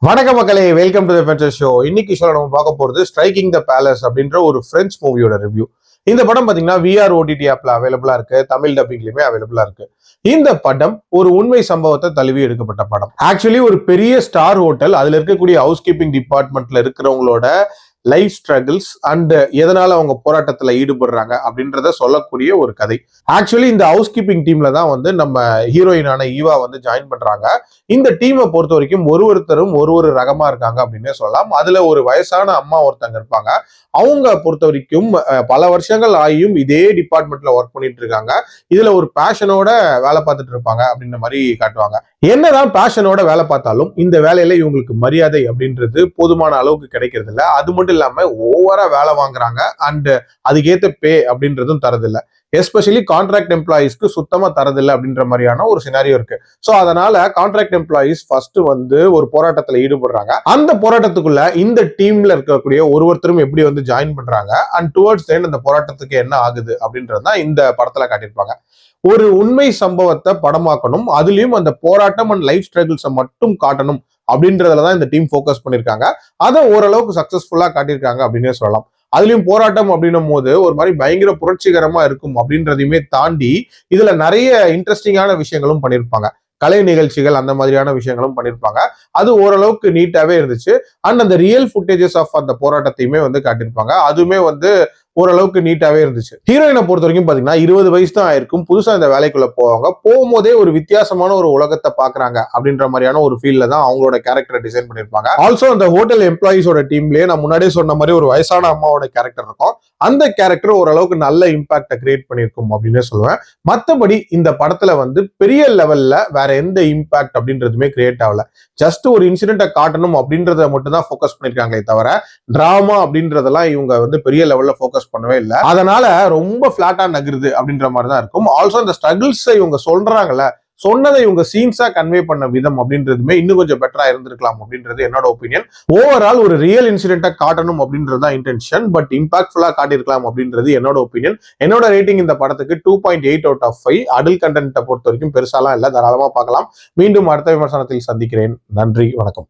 வணக்க மக்களே, welcome to the ஃபென்சர் show. இன்னைக்கு ஷோல நம்ம பார்க்க போறது ஸ்ட்ரைக்கிங் த பேலஸ் அப்படின்ற ஒரு பிரெஞ்சு மூவியோட ரிவ்யூ. இந்த படம் பாத்தீங்கன்னா VR OTT ஆப்ல அவைலபிளா இருக்கு, தமிழ் டப்பிங்லயுமே அவைலபிளா இருக்கு. இந்த படம் ஒரு உண்மை சம்பவத்தை தழுவி எடுக்கப்பட்ட படம். ஆக்சுவலி ஒரு பெரிய ஸ்டார் ஹோட்டல், அதுல இருக்கக்கூடிய ஹவுஸ் கீப்பிங் டிபார்ட்மெண்ட்ல இருக்கிறவங்களோட லைஃப் ஸ்ட்ரகிள்ஸ் அண்ட் எதனால அவங்க போராட்டத்துல ஈடுபடுறாங்க அப்படின்றத சொல்லக்கூடிய ஒரு கதை. ஆக்சுவலி இந்த ஹவுஸ் கீப்பிங் டீம்ல தான் வந்து நம்ம ஹீரோயினான ஈவா வந்து ஜாயின் பண்றாங்க. இந்த டீமை பொறுத்த வரைக்கும் ஒருத்தரும் ஒரு ரகமா இருக்காங்க அப்படின்னே சொல்லலாம். அதுல ஒரு வயசான அம்மா ஒருத்தங்க இருப்பாங்க. அவங்க பொறுத்த வரைக்கும் பல வருஷங்கள் ஆகியும் இதே டிபார்ட்மெண்ட்ல ஒர்க் பண்ணிட்டு இருக்காங்க. இதுல ஒரு பேஷனோட வேலை பார்த்துட்டு இருப்பாங்க அப்படின்ற மாதிரி காட்டுவாங்க. என்னதான் பேஷனோட வேலை பார்த்தாலும் இந்த வேலையில இவங்களுக்கு மரியாதை அப்படின்றது போதுமான அளவுக்கு கிடைக்கிறது இல்ல. அது மட்டும் இல்லாம ஓவரா வேலை வாங்குறாங்க அண்ட் அதுக்கேத்த பே அப்படின்றதும் தரதில்லை. எஸ்பெஷலி கான்ட்ராக்ட் எம்ப்ளாயிஸ்க்கு சுத்தமா தரதில்லை அப்படின்ற மாதிரியான ஒரு சினாரியோ இருக்கு. சோ அதனால கான்ட்ராக்ட் எம்ப்ளாயிஸ் ஃபர்ஸ்ட் வந்து ஒரு போராட்டத்துல ஈடுபடுறாங்க. அந்த போராட்டத்துக்குள்ள இந்த டீம்ல இருக்கக்கூடிய ஒருத்தரும் எப்படி வந்து ஜாயின் பண்றாங்க அண்ட் டுவர்ட்ஸ் எண்ட் அந்த போராட்டத்துக்கு என்ன ஆகுது அப்படின்றதுதான் இந்த படத்துல காட்டியிருப்பாங்க. ஒரு உண்மை சம்பவத்தை படமாக்கணும், அதுலயும் அந்த போராட்டம் அண்ட் லைஃப் ஸ்ட்ரகிள்ஸை மட்டும் காட்டணும் அப்படின்றதுலதான் இந்த டீம் போக்கஸ் பண்ணிருக்காங்க. அதை ஓரளவுக்கு சக்சஸ்ஃபுல்லா காட்டியிருக்காங்க அப்படின்னே சொல்லலாம். அதுலயும் போராட்டம் அப்படின்னும் போது ஒரு மாதிரி பயங்கர புரட்சிகரமா இருக்கும் அப்படின்றதையுமே தாண்டி இதுல நிறைய இன்ட்ரெஸ்டிங்கான விஷயங்களும் பண்ணியிருப்பாங்க. கலை நிகழ்ச்சிகள் அந்த மாதிரியான விஷயங்களும் பண்ணியிருப்பாங்க. அது ஓரளவுக்கு நீட்டாவே இருந்துச்சு. அண்ட் அந்த ரியல் ஃபுட்டேஜஸ் ஆஃப் அந்த போராட்டத்தையுமே வந்து காட்டியிருப்பாங்க. அதுவுமே வந்து ஓரளவுக்கு நீட்டாவே இருந்துச்சு. ஹீரோயினை பொறுத்த வரைக்கும் பாத்தீங்கன்னா 20 வயசு தான் ஆயிருக்கும். புதுசா இந்த வேலைக்குள்ள போவாங்க. போகும்போதே ஒரு வித்தியாசமான ஒரு உலகத்தை பாக்குறாங்க அப்படின்ற மாதிரியான ஒரு ஃபீல்ல தான் அவங்களோட கேரக்டரை டிசைன் பண்ணிருப்பாங்க. ஆல்சோ அந்த ஹோட்டல் எம்ப்ளாயிஸோட டீம்லயே நான் முன்னாடியே சொன்ன மாதிரி ஒரு வயசான அம்மாவோட கேரக்டர் இருக்கும். அந்த கேரக்டர் ஓரளவுக்கு நல்ல இம்பாக்ட கிரியேட் பண்ணிருக்கும் அப்படின்னு சொல்லுவேன். மத்தபடி இந்த படத்துல வந்து பெரிய லெவல்ல வேற எந்த இம்பாக்ட் அப்படின்றதுமே கிரியேட் ஆகல. ஜஸ்ட் ஒரு இன்சிடென்ட்டை காட்டணும் அப்படின்றத மட்டும் தான் ஃபோக்கஸ் பண்ணிருக்காங்களே தவிர டிராமா அப்படின்றதெல்லாம் இவங்க வந்து பெரிய லெவல்ல ஃபோக்கஸ் பண்ணவே இல்லை. அதனால ரொம்ப பிளாட்டா நகருது அப்படின்ற மாதிரி தான் இருக்கும். ஆல்சோ அந்த ஸ்ட்ரகிள்ஸ் இவங்க சொல்றாங்கல்ல, சொன்னதை இவங்க சீன்ஸா கன்வே பண்ண விதம் அப்படின்றதுமே இன்னும் கொஞ்சம் பெட்டரா இருந்திருக்கலாம் அப்படின்றது என்னோட ஒப்பீனியன். ஓவரால் ஒரு ரியல் இன்சிடென்ட்டை காட்டணும் அப்படின்றது தான் இன்டென்ஷன், பட் இம்பாக்ட்ஃபுல்லா காட்டியிருக்கலாம் அப்படின்றது என்னோட ஒப்பீனியன். என்னோட ரேட்டிங் இந்த படத்துக்கு 2.8 out of 5. அடல்ட் கண்டென்ட்டை பொறுத்த வரைக்கும் பெருசாலாம் இல்லை, தாராளமா பார்க்கலாம். மீண்டும் அடுத்த விமர்சனத்தில் சந்திக்கிறேன். நன்றி, வணக்கம்.